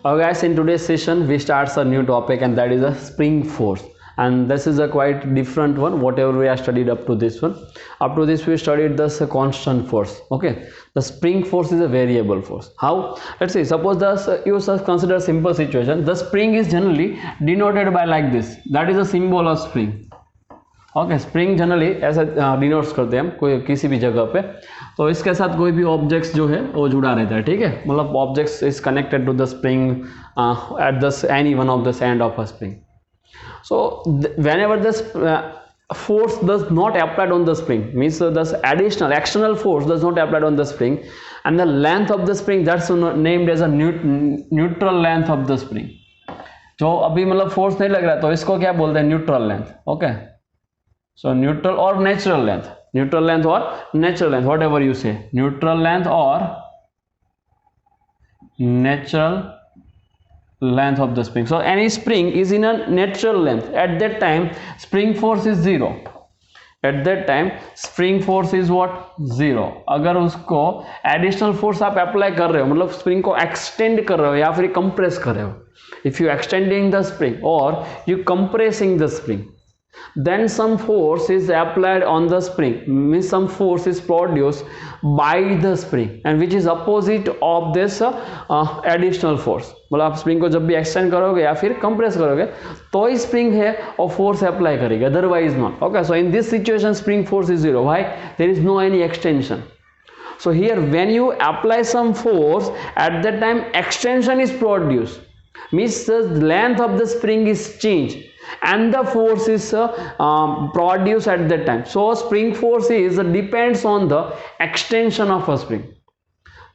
Guys, in today's session we start a new topic, and that is a spring force. And this is a quite different one whatever we have studied up to this one. Up to this we studied this constant force. Okay, the spring force is a variable force. How? Let's see, suppose you consider a simple situation. The spring is generally denoted by like this. That is a symbol of spring. Okay, spring generally ऐसा denotes करते हैं हम कोई किसी भी जगह पे, तो इसके साथ कोई भी ऑब्जेक्ट्स जो है वो जुड़ा रहता है, ठीक है, मतलब objects is connected to the spring at the any one of the end of a spring. So whenever this force does not applied on the spring, means this additional external force does not applied on the spring, and the length of the spring that's named as a neutral length of the spring. जो अभी मतलब force नहीं लग रहा है तो इसको क्या बोलते हैं, neutral length. Okay, so neutral or natural length, neutral length or natural length, whatever you say, neutral length or natural length of the spring. So any spring is in a natural length. At that time spring force is zero. At that time spring force is what? Zero. अगर उसको additional force आप apply कर रहे हो, मतलब spring को extend कर रहे हो या फिर compress कर रहे हो, if you extending the spring or you compressing the spring, then some force is applied on the spring, means some force is produced by the spring and which is opposite of this additional force. मतलब आप spring को जब भी extend करोगे या फिर compress करोगे तो ही स्प्रिंग है और फोर्स अप्लाई करेगी, otherwise not. Okay, so in this situation spring force is zero. Why? There is no any extension. So here when you apply some force, at that time extension is produced, means the length of the spring is changed and the force is produced at that time. So spring force is depends on the extension of a spring.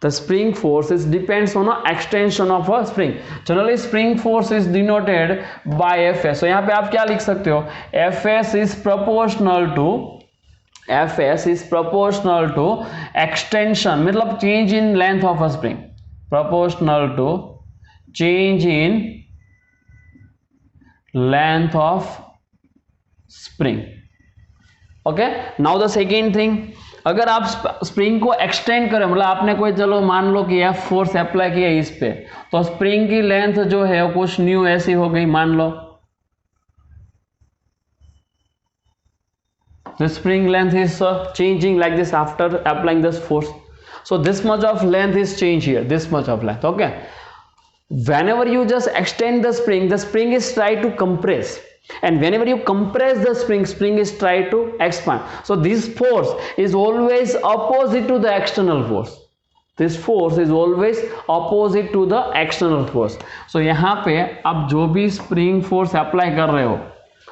The spring force is depends on the extension of a spring. Generally spring force is denoted by Fs. So यहाँ पे आप क्या लिख सकते हो, Fs is proportional to extension, मतलब change in length of a spring, proportional to change in length of spring. Okay, now the second thing, अगर आप स्प्रिंग को एक्सटेंड करें, मतलब आपने कोई, चलो मान लो कि F फोर्स अप्लाई किया इस पे, तो स्प्रिंग की लेंथ जो है वो कुछ न्यू ऐसी हो गई, मान लो the spring length is changing like this after applying this force. So this much of length is changed here, this much of length. Okay, whenever you just extend the spring is try to compress, and whenever you compress the spring is try to expand. So this force is always opposite to the external force. This force is always opposite to the external force. So यहाँ पे आप जो भी spring force apply कर रहे हो,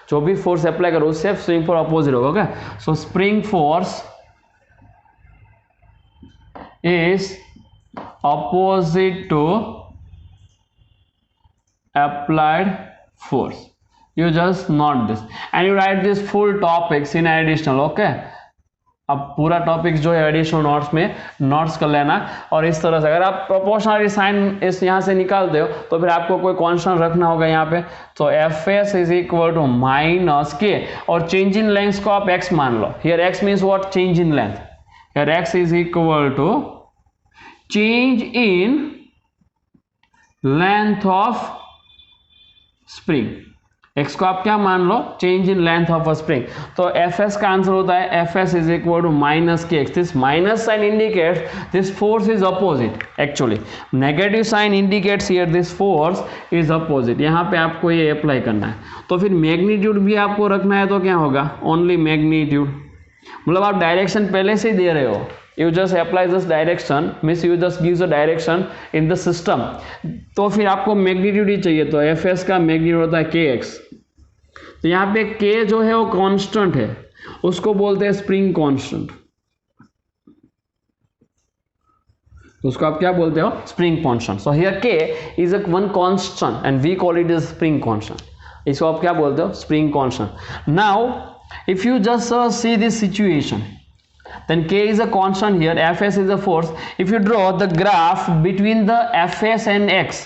जो भी फोर्स अप्लाई करो उससे स्प्रिंग फोर्स अपोजिट होगा. Okay, so spring force is opposite to applied force. You just note this and you write this full topics in additional. Okay, अब पूरा टॉपिक जो है एडिशनल नोट्स में नोट्स कर लेना. और इस तरह से अगर आप प्रोपोर्शनल साइन इस यहाँ से निकालते हो तो फिर आपको कोई कांस्टेंट रखना होगा यहाँ पे. तो F S is equal to minus K, और चेंज इन लेंथ को आप एक्स मान लो. Here X means what? Change in length. Here X is equal to change in length of spring. X को आप क्या मान लो? Change in length of a spring. तो एफ एस का आंसर होता है F S is equal to minus के X. This minus sign indicates this force is opposite. Actually negative sign indicates here this force is opposite. यहाँ पे आपको ये apply करना है. तो फिर मैग्नीट्यूड भी आपको रखना है, तो क्या होगा? Only magnitude. मतलब आप डायरेक्शन पहले से ही दे रहे हो, you just apply this direction, means you just gives a direction in the system. तो फिर आपको मैग्नीट्यूड ही चाहिए, तो एफ एस का मैग्नीट्यूड होता है के एक्स. तो यहाँ पे के जो है वो कांस्टेंट है, उसको बोलते हैं स्प्रिंग कांस्टेंट. उसको आप क्या बोलते हो? Spring constant. So here k is a one constant and we call it is spring constant. इसको आप क्या बोलते हो? Spring constant. Now if you just see this situation, then k is a constant here, fs is a force. If you draw the graph between the fs and x,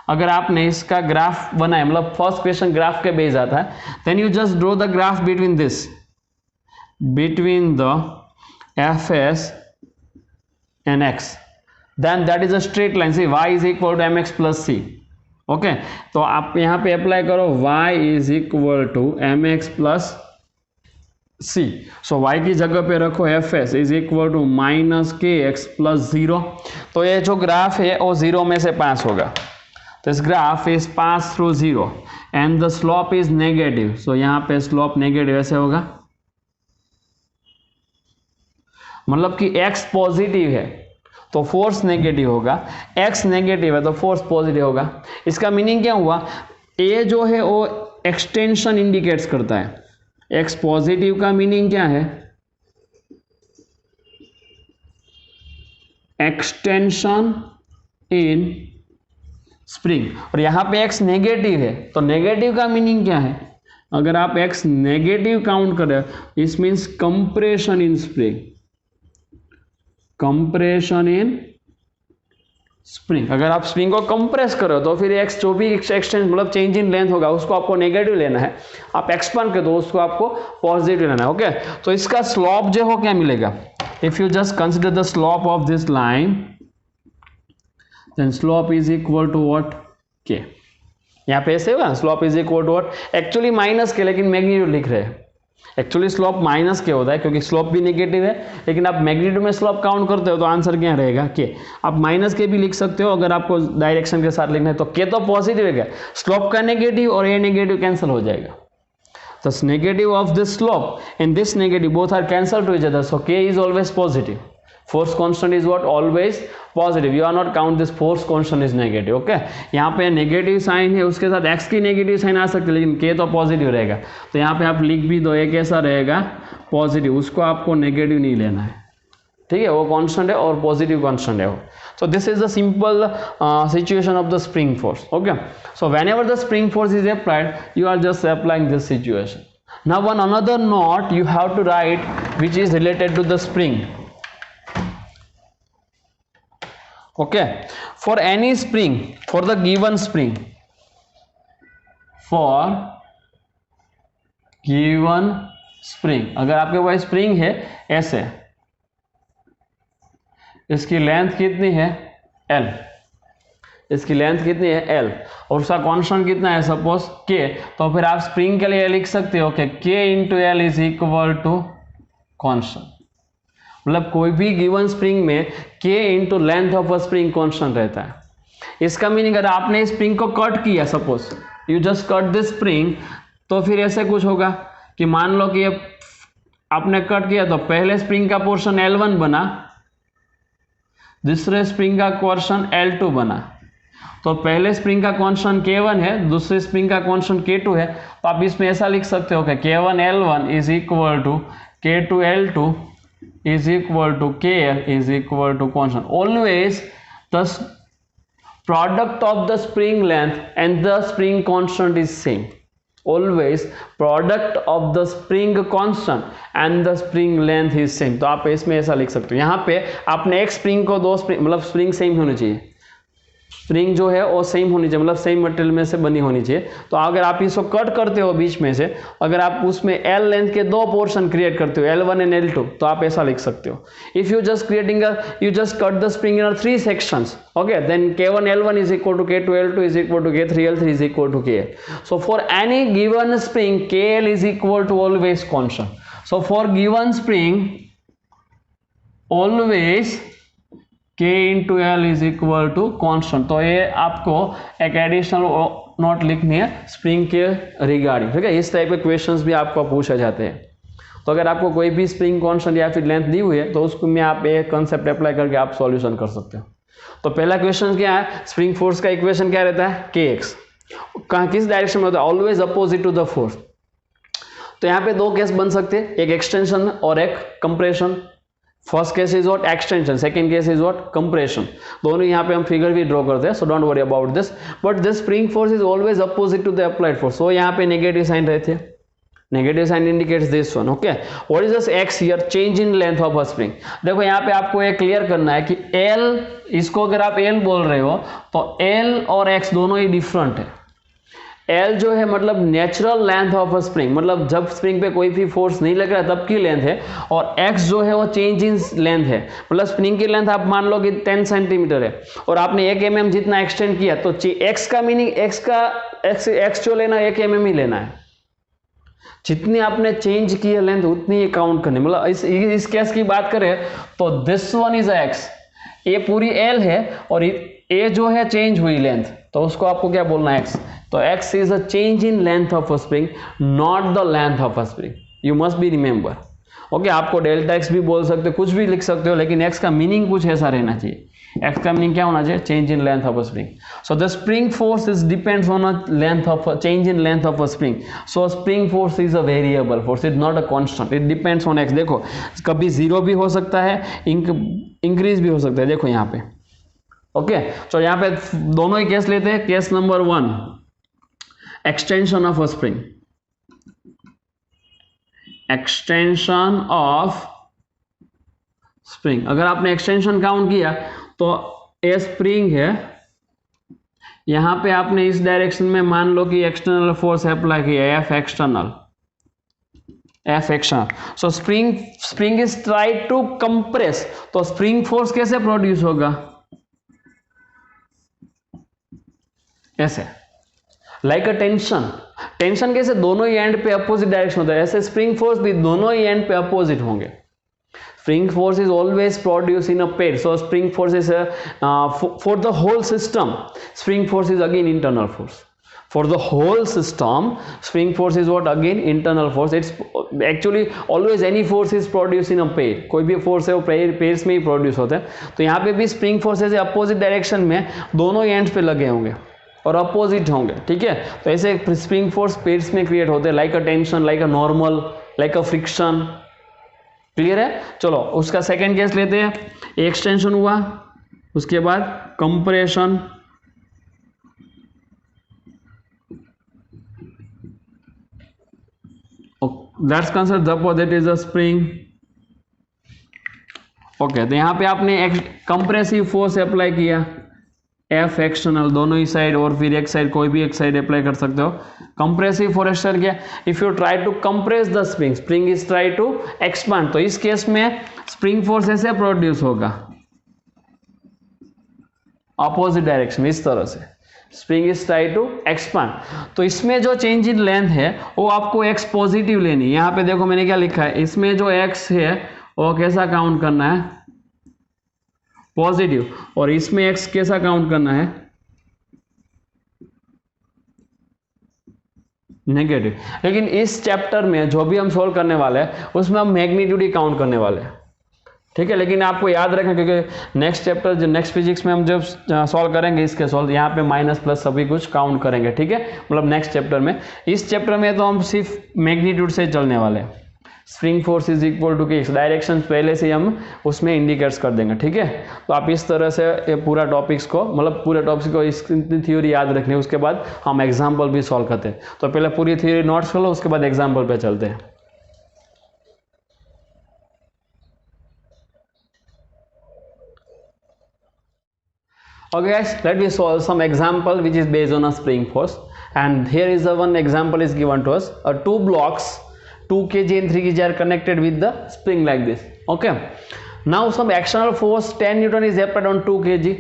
अगर आपने इसका graph बनाया, मतलब फर्स्ट क्वेश्चन ग्राफ के base आता है, then you just draw the graph between this, between the fs and x, then that is a straight line. See, y is equal to mx plus c. Okay, तो आप यहाँ पे apply करो y is equal to m x plus c. So y की जगह पे रखो F S is equal to minus के एक्स प्लस 0। तो ये जो ग्राफ है वो 0 में से पास होगा, तो इस graph is pass through 0 and the slope is negative. So यहाँ पे स्लोप नेगेटिव ऐसे होगा, मतलब कि x पॉजिटिव है तो फोर्स नेगेटिव होगा, x नेगेटिव है तो फोर्स पॉजिटिव होगा। इसका मीनिंग क्या हुआ, a जो है वो एक्सटेंशन इंडिकेट्स करता है। x पॉजिटिव का मीनिंग क्या है, एक्सटेंशन इन स्प्रिंग, और यहां पे x नेगेटिव है तो नेगेटिव का मीनिंग क्या है, अगर आप x नेगेटिव काउंट करें इस means compression in spring, compression in spring. अगर आप स्प्रिंग को कंप्रेस करो तो फिर एक्स जो भी एक्सटेंशन मतलब चेंज इन लेंथ होगा उसको आपको नेगेटिव लेना है, आप एक्सपांड कर दो उसको आपको पॉजिटिव लेना है। ओके, तो इसका स्लोप जो हो क्या मिलेगा, if you just consider the slope of this line then slope is equal to what, k. यहाँ पे ऐसे होगा slope is equal to what, actually minus k लेकिन मैग्नीट्यूड लिख रहे हैं, एक्चुअली स्लोप माइनस के होता है क्योंकि स्लोप भी नेगेटिव है, लेकिन आप मैग्नीट्यूड में स्लोप काउंट करते हो तो आंसर क्या रहेगा, के। आप माइनस के भी लिख सकते हो अगर आपको डायरेक्शन के साथ लिखना है, तो के तो पॉजिटिव है, स्लोप का नेगेटिव और ये नेगेटिव कैंसिल हो जाएगा, तो negative of this slope and this negative both are cancel to each other, so K is always positive, force constant is what, always positive, you are not count this force constant is negative. Okay, यहाँ पे negative sign है उसके साथ x की negative sign आ सकती है लेकिन k तो पॉजिटिव रहेगा, तो यहाँ पे आप लिख भी दो ये कैसा रहेगा, पॉजिटिव, उसको आपको नेगेटिव नहीं लेना है, ठीक है, वो कांस्टेंट है और पॉजिटिव कांस्टेंट है वो। So this is the simple situation of the spring force. Okay, so whenever the spring force is applied you are just applying this situation. Now one another note you have to write which is related to the spring. Okay, for any spring, for the given spring, for given spring, अगर आपके पास spring है ऐसे, इसकी length कितनी है L, इसकी length कितनी है L और उसका कांस्टेंट कितना है सपोज K, तो फिर आप स्प्रिंग के लिए लिख सकते हो कि K into L is equal to constant, मतलब कोई भी गिवन स्प्रिंग में k into length of a spring constant रहता है। इसका मीनिंग अगर आपने स्प्रिंग को कट किया, suppose you just cut this spring, तो फिर ऐसे कुछ होगा कि मान लो कि ये आपने कट किया तो पहले स्प्रिंग का पोर्शन L1 बना, दूसरे स्प्रिंग का पोर्शन L2 बना, तो पहले स्प्रिंग का कांस्टेंट K1 है, दूसरे स्प्रिंग का कांस्टेंट K2 है, तो आप इसमें ऐसा लिख सकते हो कि K1 L1 is equal to K2 L2 is equal to KL is equal to constant. Always the product of the spring length and the spring constant is same. Always product of the spring constant and the spring length is same. तो आप इसमें ऐसा लिख सकते हो, यहाँ पे आपने एक स्प्रिंग को दो स्प्रिंग मतलब स्प्रिंग सेम होनी चाहिए, स्प्रिंग जो है वो सेम होनी चाहिए, मतलब सेम मटेरियल में से बनी होनी चाहिए। तो अगर आप इसको कट करते हो बीच में से, अगर आप उसमें L लेंथ के दो पोर्शन क्रिएट करते हो L1 एंड L2, तो आप ऐसा लिख सकते हो, if you just creating you just cut the spring in 3 sections, okay, then K1 L1 is equal to K2 L2 is equal to K3 L3 is equal to KL. So for any given spring KL is equal to always constant. So for given spring always K into L is equal to constant. तो ये आपको एक additional note लिखनी है spring के regarding, ठीक है, इस टाइप के क्वेश्चंस भी आपको पूछे जाते हैं। तो अगर आपको कोई भी स्प्रिंग कांस्टेंट या फिर लेंथ दी हुई है तो उसको में आप एक कंसेप्ट अप्लाई करके आप सॉल्यूशन कर सकते हो। तो पहला क्वेश्चन क्या है, स्प्रिंग फोर्स का इक्वेशन क्या रहता है, kx, कहाँ किस डायरेक्शन में होता है, always opposite to the force. तो यहाँ पे दो केस बन सकते हैं, एक एक्सटेंशन और एक compression. First case is what, extension, second case is what, compression. दोनों यहाँ पे हम फिगर भी ड्रॉ करते हैं, so don't worry about this, but this spring force is always opposite to the applied force. So यहाँ पे नेगेटिव साइन रहते हैं, negative sign indicates this one, okay. What is this x here, change in length of a spring. देखो यहाँ पे आपको ये clear करना है कि L, इसको अगर आप L बोल रहे हो तो L और x दोनों ही डिफरेंट है। एल जो है मतलब natural length of a spring, मतलब जब स्प्रिंग पे कोई भी फोर्स नहीं लग रहा है तब की लेंथ है, और एक्स जो है वो चेंज इन लेंथ है, मतलब स्प्रिंग की लेंथ आप मान लो कि 10 सेंटीमीटर है और आपने 1 mm जितना एक्सटेंड किया, तो एक्स का मीनिंग एक्स जो लेना 1 mm ही लेना है, जितनी आपने चेंज की है लेंथ उतनी ही काउंट करनी, मतलब इस केस की बात करें तो दिस वन इज एक्स, ये पूरी एल है और ये जो है चेंज हुई लेंथ, तो उसको आपको क्या बोलना है एक्स, तो x is a change in length of a spring, not the length of a spring. You must be remember. Okay, आपको डेल्टा एक्स भी बोल सकते हो, कुछ भी लिख सकते हो, लेकिन x का मीनिंग कुछ ऐसा रहना चाहिए. x का मीनिंग क्या होना चाहिए, change in length of a spring. So the spring force is depends on a length of change in length of a spring. So spring force is a variable force, is not a constant, it depends on x. देखो कभी zero भी हो सकता है, increase भी हो सकता है, देखो यहाँ पे. ओके, तो यहाँ पे दोनों ही केस लेते हैं. Case number 1, extension of a spring, extension of spring. अगर आपने extension काउंट किया तो ये स्प्रिंग है, यहां पे आपने इस डायरेक्शन में मान लो कि एक्सटर्नल फोर्स अप्लाई किया, F external. So spring is try to compress, तो स्प्रिंग फोर्स कैसे प्रोड्यूस होगा, ऐसे, लाइक अ टेंशन कैसे दोनों ही एंड पे अपोजिट डायरेक्शन होता है, ऐसे स्प्रिंग फोर्स भी दोनों ही एंड पे अपोजिट होंगे. Spring force is always produce in a pair, so spring force is for the whole system, spring force is again internal force. For the whole system, spring force is what, again internal force. It's actually always any force is produced in a pair. कोई भी force है वो pairs में ही produce होता है. तो यहाँ पे भी स्प्रिंग फोर्सेस अपोजिट डायरेक्शन में दोनों एंड्स पे लगे होंगे और अपोजिट होंगे, ठीक है. तो ऐसे स्प्रिंग फोर्स पेयर्स में क्रिएट होते हैं, like a tension, like a normal, like a friction. Clear है. चलो उसका सेकेंड केस लेते हैं. एक्सटेंशन हुआ, उसके बाद compression, that's considered the opposite is a spring. Okay, तो यहाँ पे आपने कंप्रेसिव फोर्स अप्लाई किया, F एक्सटर्नल दोनों ही साइड, और फिर एक साइड, कोई भी एक साइड अप्लाई कर सकते हो. कंप्रेसिव फोर्स किया. If you try to compress the spring is try to expand, तो इस केस में स्प्रिंग फोर्स ऐसे प्रोड्यूस होगा अपोजिट डायरेक्शन, इस तरह से. Spring is try to expand, तो इसमें जो चेंज इन लेंथ है वो आपको x पॉजिटिव लेनी. यहाँ पे देखो मैंने क्या लिखा है, इसमें जो x है वो कैसा काउंट करना है, पॉजिटिव, और इसमें x कैसा काउंट करना है, नेगेटिव. लेकिन इस चैप्टर में जो भी हम सोल्व करने वाले हैं उसमें हम मैग्नीट्यूड ही काउंट करने वाले हैं, ठीक है. लेकिन आपको याद रखें क्योंकि नेक्स्ट चैप्टर जो नेक्स्ट फिजिक्स में हम जब सॉल्व करेंगे इसके सॉल्व, यहाँ पे माइनस प्लस सभी कुछ काउंट करेंगे, ठीक है. मतलब नेक्स्ट चैप्टर में, इस चैप्टर में तो हम सिर्फ मैग्नीट्यूड से चलने वाले हैं. Spring force is equal to k x, direction पहले से हम उसमें इंडिकेट्स कर देंगे, ठीक है. तो आप इस तरह से ये पूरा टॉपिक्स को, मतलब पूरे टॉपिक्स को इसकी थ्योरी याद रखनी है, उसके बाद हम एग्जाम्पल भी सॉल्व करते हैं. तो पहले पूरी थ्योरी नोट्स कर लो, उसके बाद एग्जाम्पल पे चलते हैं. Okay guys, let me solve some example which is based on a spring force, and here is the one example is given to us. Two blocks 2 kg and 3 kg are connected with the spring like this. Okay, now some external force 10 Newton is applied on 2 kg.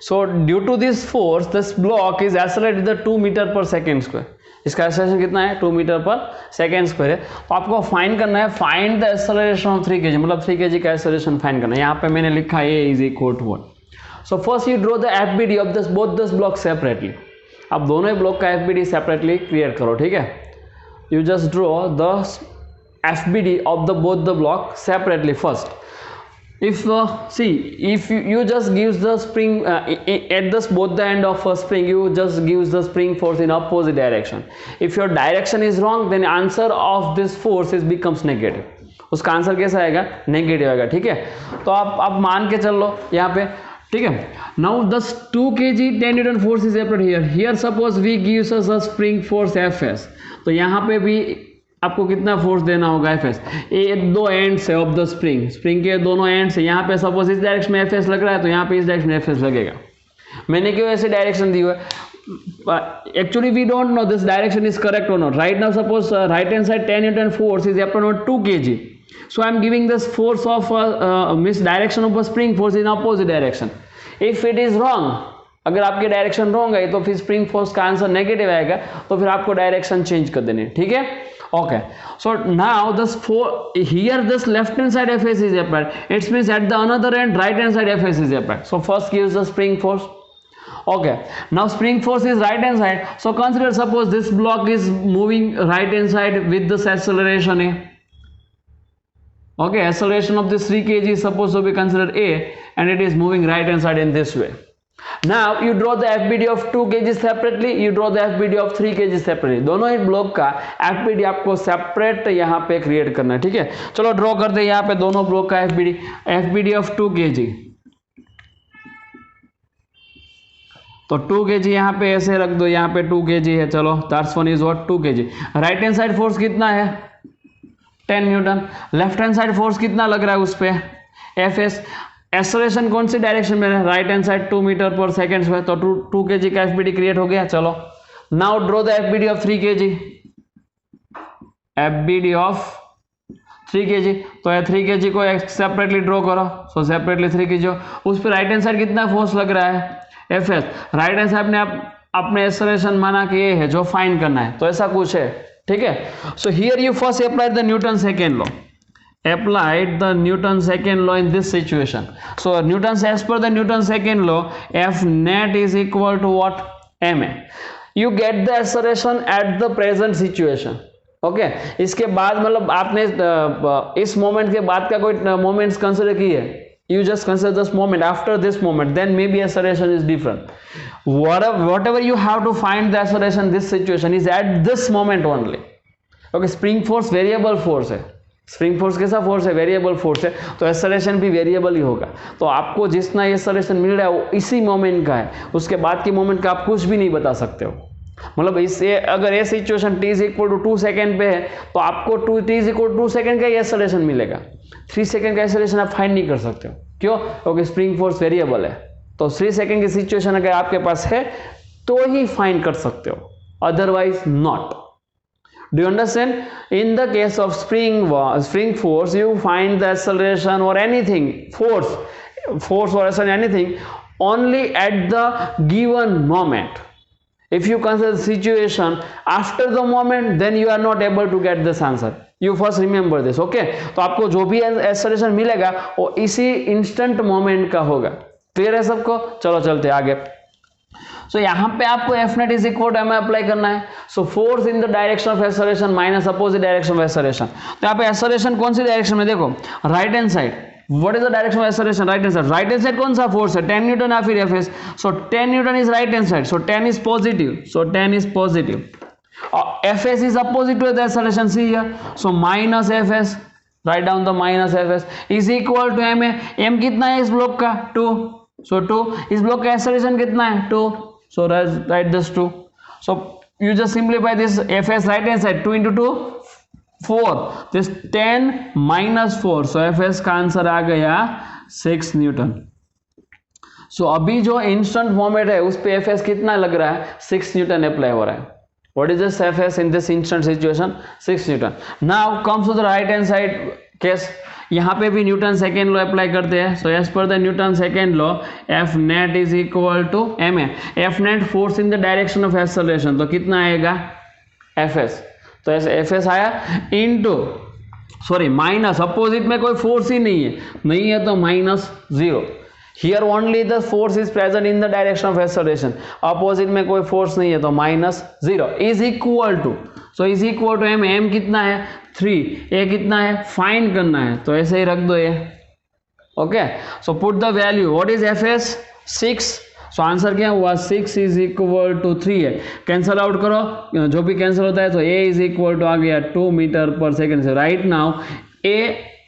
So due to this force this block is accelerated with 2 meter per second square. इसका acceleration कितना है, 2 metre per second square है. तो आपको find करना है, find the acceleration of 3 kg, मतलब 3 kg का एक्सेलरेशन फाइंड करना है. यहाँ पे मैंने लिखा है A is equal to 1. So first you draw the FBD of this both this blocks separately. अब दोनों ही ब्लॉक का FBD separately क्रिएट करो, ठीक है. You just draw the FBD of the both the block separately first. If see if you just gives the spring at this both the end of a spring, you just gives the spring force in opposite direction. If your direction is wrong, then answer of this force is becomes negative. उसका answer कैसा आएगा, negative आएगा, ठीक है. तो आप मान के चल लो यहाँ पे, ठीक है. नाउ दस 2 kg 10 Newton force is applied here. Here suppose we gives us a spring force Fs, तो यहाँ पे भी आपको कितना फोर्स देना होगा Fs. ये दो एंड्स है ऑफ द स्प्रिंग के दोनों एंड्स है. यहाँ पे सपोज इस डायरेक्शन में Fs लग रहा है, तो यहाँ पे इस डायरेक्शन में Fs लगेगा. मैंने क्यों ऐसे डायरेक्शन दी हुआ है, actually we don't know this direction is correct or not. Right now suppose right hand side 10 Newton force is applied on 2 kg, so I am giving this force of direction of a spring force in opposite direction. If it is wrong, अगर आपके direction wrong है तो फिर spring force का answer negative आएगा, तो फिर आपको डायरेक्शन चेंज कर देनी, ठीक है. Okay, so now this here this left hand side FS is applied. It means at the another end right hand side FS is applied. So first gives the spring force. Okay, now spring force is right hand side. So consider suppose this block is moving right hand side with this acceleration A. Okay, acceleration of this 3 kg is supposed to be considered A, and it is moving right hand side in this way. Now you draw the FBD of 2 kg separately, you draw the FBD of 3 kg separately. दोनों ही block का FBD आपको separate यहाँ पे create करना है, ठीक है. चलो ड्रॉ कर दे यहाँ पे दोनों ब्लॉक का FBD ऑफ 2 kg. तो 2 kg यहाँ पे ऐसे रख दो, यहाँ पे 2 kg है. चलो that's one is what 2 kg. Right hand side force कितना है 10 Newton. Left hand side force कितना लग रहा है उस पे FS. एक्सेलरेशन कौन सी डायरेक्शन में है, right hand side 2 metre per second में, तो 2 kg का FBD क्रिएट हो गया. चलो now draw the FBD of 3 kg. FBD of 3 kg, तो 3 kg को सेपरेटली ड्रॉ करो. सो सेपरेटली 3 kg. उस पर राइट हैंड साइड कितना फोर्स लग रहा है FS. राइट हैंड साइड ने अपने एक्सेलरेशन माना कि ये है जो फाइंड करना है, तो ऐसा कुछ है, ठीक है. So here you first applied the Newton second law. Applied the Newton second law in this situation. So Newton's, as per the Newton second law, F net is equal to what, ma. You get the acceleration at the present situation. Okay, इसके बाद मतलब आपने इस moment के बाद का कोई moments consider किए, you just consider this moment. After this moment, then maybe acceleration is different. Whatever you have to find the acceleration, this situation is at this moment only. Okay, spring force variable force है. Spring force कैसा force है, variable force है, तो acceleration भी variable ही होगा. तो आपको जितना एक्सेलरेशन मिल रहा है वो इसी मोमेंट का है, उसके बाद की मोमेंट का आप कुछ भी नहीं बता सकते हो. मतलब इससे अगर ये सिचुएशन t = 2 सेकेंड पे है तो आपको t = 2 सेकेंड का ही एक्सेलरेशन मिलेगा. 3 सेकेंड का एक्सेलरेशन आप फाइंड नहीं कर सकते हो. क्यों? क्योंकि स्प्रिंग फोर्स वेरिएबल है. तो 3 सेकेंड की सिचुएशन अगर आपके पास है तो ही फाइंड कर सकते हो, otherwise not. Do you understand? In the case of spring force, you find the acceleration or anything, force or acceleration, anything, only at the given moment. If you consider the situation after the moment, then you are not able to get this answer. You first remember this, okay? तो आपको जो भी acceleration मिलेगा वो इसी instant moment का होगा. Clear है सबको? चलो चलते आगे. सो यहाँ पे आपको F net is equal to m apply करना है. So force in the direction of acceleration minus opposite direction of acceleration. तो यहाँ पे एक्सेलरेशन कौन सी डायरेक्शन में, देखो right hand side. What is the direction of acceleration, right hand side. Right hand side कौन सा फोर्स है 10 न्यूटन या फिर FS. So 10 newton is right hand side, so 10 is positive. So 10 is positive. FS is opposite to the acceleration, see here. So minus FS, write down the minus FS is equal to m. m कितना है इस block का 2. सो 2. इस block का acceleration कितना है 2. So write this 2. So you just simplify this FS right hand side, 2 into 2 4. This 10 minus 4. So FS का answer आ गया 6 न्यूटन. So अभी जो इंस्टेंट मोमेंट है उस पे FS कितना लग रहा है 6 न्यूटन अप्लाई हो रहा है. What is this FS in this instant situation? 6 Newton. Now comes to the right hand side case. यहाँ पे भी न्यूटन सेकेंड लॉ अप्लाई करते हैं. So as per the Newton second law F net is equal to ma. F net force in the direction of acceleration, तो कितना आएगा FS. तो ऐसे FS आया इनटू सॉरी माइनस अपोजिट में कोई फोर्स ही नहीं है तो minus 0. Here only the force is present in the direction of acceleration. Opposite में कोई फोर्स नहीं है तो minus 0 is equal to. So is equal to m कितना है 3. ए कितना है फाइंड करना है, तो ऐसे ही रख दो ये. Okay, so put the value. What is FS 6. So answer क्या हुआ 6 इज इक्वल टू 3 है. कैंसल आउट करो, जो भी कैंसिल होता है तो a इज इक्वल टू आ गया 2 मीटर पर सेकेंड से. Right now a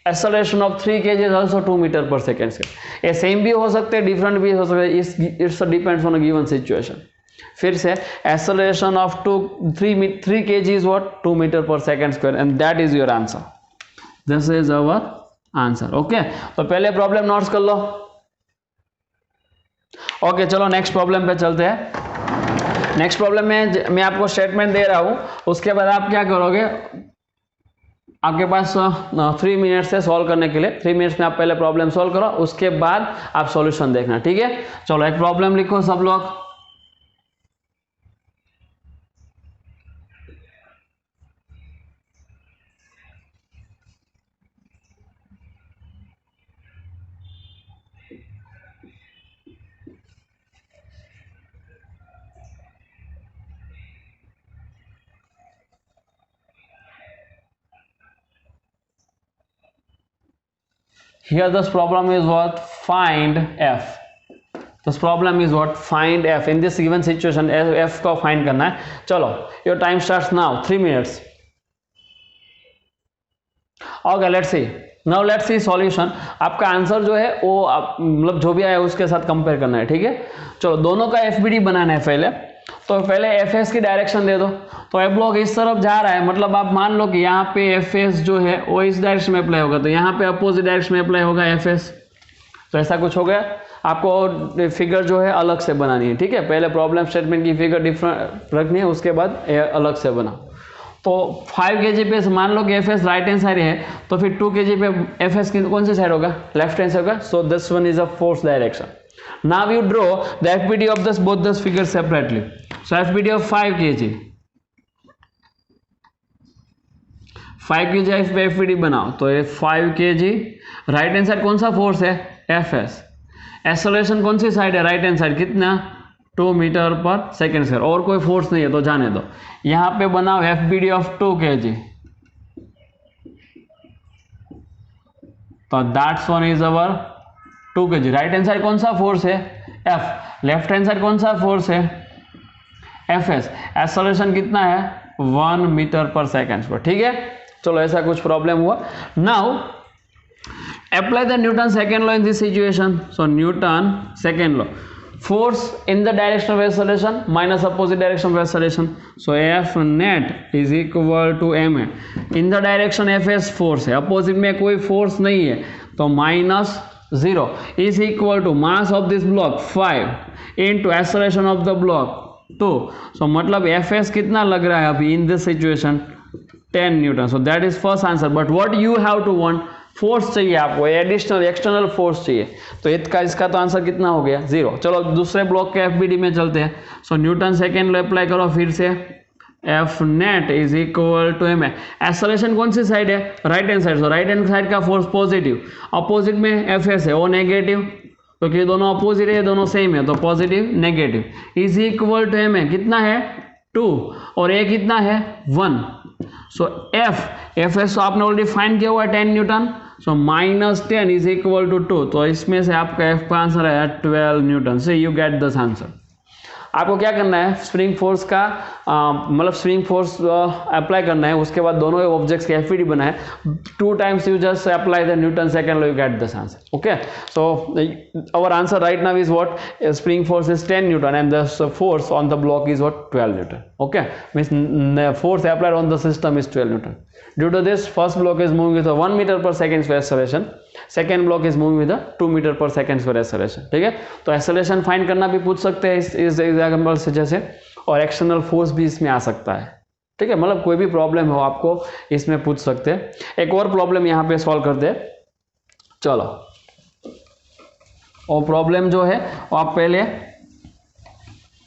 acceleration of 3 kg is also 2 meter per second से. ये सेम भी हो सकते हैं, डिफरेंट भी हो सकते हैं. It's depends on a given situation. फिर से acceleration of 3 kg is what 2 meter per second square, and that is your answer. This is our answer. Okay, तो पहले प्रॉब्लम नोट्स कर लो. ओके चलो नेक्स्ट प्रॉब्लम पे चलते हैं. नेक्स्ट प्रॉब्लम में मैं आपको स्टेटमेंट दे रहा हूं, उसके बाद आप क्या करोगे, आपके पास 3 मिनट्स है सॉल्व करने के लिए। 3 मिनट्स में आप पहले प्रॉब्लम सॉल्व करो, उसके बाद आप सॉल्यूशन देखना, ठीक है। चलो एक प्रॉब्लम लिखो सब लोग। Here this problem is what? Find f. This problem is what? Find f. In this given situation f को find करना है। चलो your time starts now, 3 minutes. Okay, let's see. Now let's see solution. आपका answer जो है वो मतलब जो भी आया उसके साथ कंपेयर करना है, ठीक है। चलो दोनों का FBD बनाना है पहले, तो पहले FS की डायरेक्शन दे दो। तो F ब्लॉक इस तरफ जा रहा है, मतलब आप मान लो कि यहाँ पे FS जो है वो इस डायरेक्शन में अप्लाई होगा, तो यहाँ पे अपोजिट डायरेक्शन में अप्लाई होगा FS। तो ऐसा कुछ हो गया। आपको फिगर जो है अलग से बनानी है, ठीक है। पहले प्रॉब्लम स्टेटमेंट की फिगर डिफरेंट रखनी है, उसके बाद अलग से बनाओ। तो 5 kg पे मान लो कि FS राइट हैंड साइड है, तो फिर 2 kg पे FS की कौन सी साइड होगा? लेफ्ट हैंड साइड होगा। So this one is a force direction. Now you draw the FBD of this both this figures separately. So FBD of 5 kg, 5 kg FBD बनाओ, तो ये 5 kg राइट हैंड साइड कौन सा फोर्स है? FS। Acceleration कौन सी साइड है? Right hand side. कितना? 2 मीटर पर सेकेंड स्क्वायर। और कोई फोर्स नहीं है तो जाने दो। यहाँ पे बनाओ FBD ऑफ 2 kg, तो that's one is our 2 kg। Right hand side कौन सा फोर्स है? F। लेफ्ट हैंड साइड कौन सा फोर्स है? FS। एक्सेलरेशन कितना है? 1 मीटर पर सेकेंड स्क्वायर, ठीक है। चलो ऐसा कुछ प्रॉब्लम हुआ। Now apply the Newton second law in this situation. So Newton second law, force in the direction of acceleration minus opposite direction of acceleration. So F net is equal to ma। in the direction FS force है, opposite में कोई force नहीं है, तो minus 0 is equal to mass of this block 5 into acceleration of the block 2। so मतलब FS कितना लग रहा है अभी in this situation? 10 Newton. so that is first answer, but what you have to want? Force चाहिए आपको, additional external force चाहिए। तो इसका तो आंसर कितना हो गया? 0। चलो दूसरे ब्लॉक के FBD में चलते हैं। So Newton second law apply करो फिर से। F net is equal to ma। Acceleration कौन सी साइड है? Right hand side. So right hand side का फोर्स पॉजिटिव, अपोजिट में FS है वो नेगेटिव, क्योंकि दोनों अपोजिट है, दोनों सेम है, तो positive negative is equal to ma। कितना है? 2, और a कितना है? 1। सो FS आपने ऑलरेडी फाइंड किया हुआ है 10 newton. So -10 is equal to 2, तो इसमें से आपका F का आंसर है 12 न्यूटन। से यू गेट दिस आंसर। आपको क्या करना है? स्प्रिंग फोर्स का मतलब स्प्रिंग फोर्स अप्लाई करना है, उसके बाद दोनों ऑब्जेक्ट्स के FBD बनाए, 2 times you just apply the Newton second law, you get this answer. Okay, so our answer right now is what? Spring force is 10 Newton and the force on the block is what? 12 Newton. Okay, means force applied on the system is 12 Newton. Due to this, first block is moving with a 1 meter per second square acceleration, second block is moving with a 2 meter per second square acceleration। ठीक है, तो acceleration find करना भी पूछ सकते हैं इस example से जैसे, और एक्सटर्नल फोर्स भी इसमें आ सकता है। ठीक है, मतलब कोई भी प्रॉब्लम हो आपको इसमें पूछ सकते हैं। एक और प्रॉब्लम यहाँ पे सॉल्व करते हैं। चलो, और प्रॉब्लम जो है वो आप पहले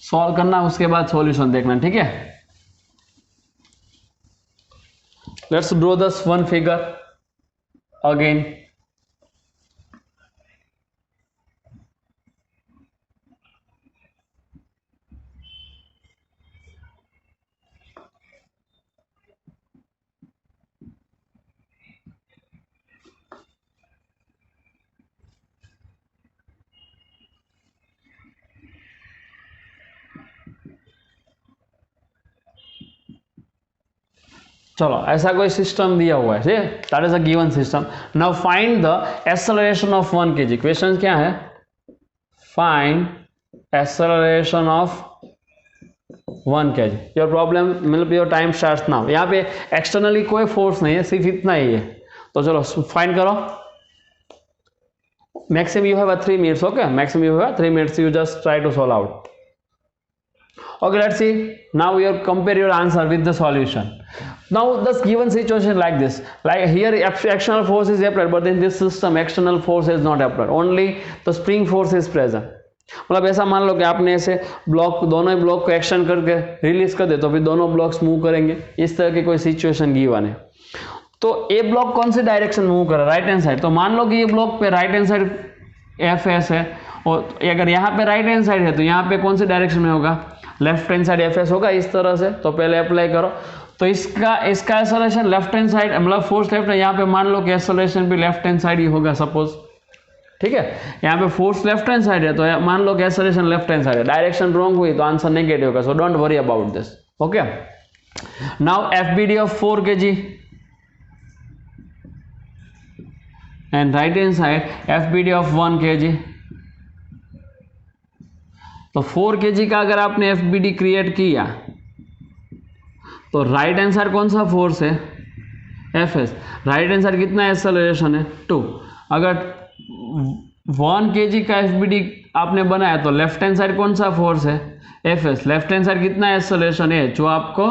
सॉल्व करना, उसके बाद सॉल्यूशन देखना। ठीक है, let's draw this one figure again. चलो, ऐसा कोई सिस्टम दिया हुआ है, that is a given system. Now find the acceleration of 1 kg। Question क्या है? Find acceleration of 1 kg। Your problem मतलब योर टाइम स्टार्ट्स नाउ। यहाँ पे एक्सटर्नली कोई फोर्स नहीं है, सिर्फ इतना ही है। तो चलो फाइंड करो। Maximum you have 3 minutes। Okay, maximum you have 3 minutes, you just try to solve out. Okay, let's see. Now you compare your answer with the solution. Now the given situation like this, like here external force is applied, but in this system external force is not applied, only the spring force is present. मतलब ऐसा मान लो कि आपने ऐसे block, दोनों ही block को action करके रिलीज कर दे तो फिर दोनों ब्लॉक्स मूव करेंगे, इस तरह की कोई सिचुएशन गिवन है। तो ए ब्लॉक कौन सी डायरेक्शन मूव कर रहा है, राइट हैंड साइड, तो मान लो कि ये ब्लॉक पे right hand side F S है, और अगर यहाँ पे राइट हैंड साइड है तो यहाँ पे कौन सी डायरेक्शन में होगा, left hand side F S होगा इस तरह से। तो पहले अप्लाई करो, तो इसका एक्सेलरेशन लेफ्ट हैंड साइड, मतलब फोर्स लेफ्ट है, यहाँ पे मान लो कि एक्सेलरेशन भी लेफ्ट हैंड साइड ही होगा सपोज, ठीक है। यहाँ पे फोर्स लेफ्ट हैंड साइड है तो मान लो कि एक्सेलरेशन लेफ्ट हैंड साइड है, डायरेक्शन रॉन्ग हुई तो आंसर नेगेटिव होगा, सो don't worry about this. Okay, now FBD of 4 kg and right hand side FBD of 1 kg। तो 4 kg का अगर आपने एफबीडी क्रिएट किया तो राइट हैंड साइड कौन सा फोर्स है, F S, right hand side कितना एक्सेलरेशन है 2। अगर 1 kg का एफबीडी आपने बनाया तो लेफ्ट हैंड साइड कौन सा फोर्स है, F S, left hand side कितना एक्सेलरेशन है जो आपको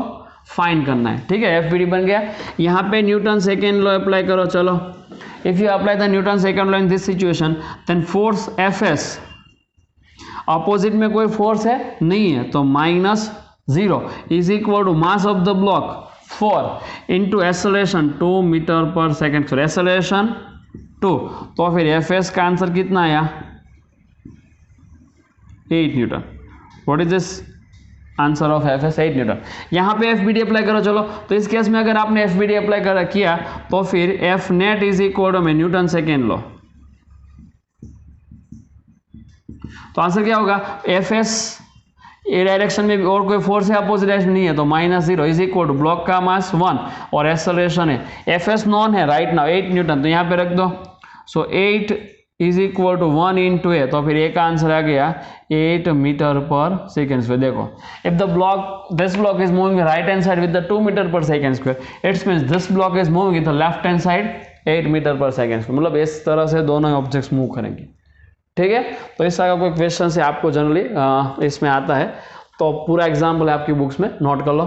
फाइंड करना है, ठीक है। एफबीडी बन गया। यहाँ पे न्यूटन सेकेंड लॉ अप्लाई करो, चलो if you apply the Newton second law in this situation then force F s, opposite में कोई फोर्स है नहीं है, तो -0 is equal to mass of the block 4 into acceleration 2 metre per second square, acceleration 2, तो फिर एफ एस का answer कितना आया 8 Newton. What is this answer of F S, 8 Newton. यहाँ पे एफ बी डी अप्लाई करो, चलो तो इस केस में अगर आपने एफ बी डी अप्लाई किया तो फिर F net is equal to में न्यूटन सेकेंड लॉ, तो आंसर क्या होगा, एफ एस ए डायरेक्शन में और कोई फोर्स है अपोजिट डायरेक्शन नहीं है तो -0 इज इक्वल टू ब्लॉक का मास 1 और एक्सेलरेशन है, एफ एस नॉन है राइट नाउ 8 न्यूटन, तो यहाँ पे रख दो। सो 8 इज इक्वल टू 1 इंटू ए, तो फिर ए का आंसर आ गया 8 मीटर पर सेकेंड स्क्वायर। देखो if the block this block is moving right hand side with the 2 metre per second square, it's means this block is moving with the left hand side 8 meter per second square, मतलब इस तरह से दोनों objects move करेंगे, ठीक है। तो इस तरह का कोई क्वेश्चन से आपको जनरली इसमें आता है, तो पूरा एग्जाम्पल है आपकी बुक्स में, नोट कर लो।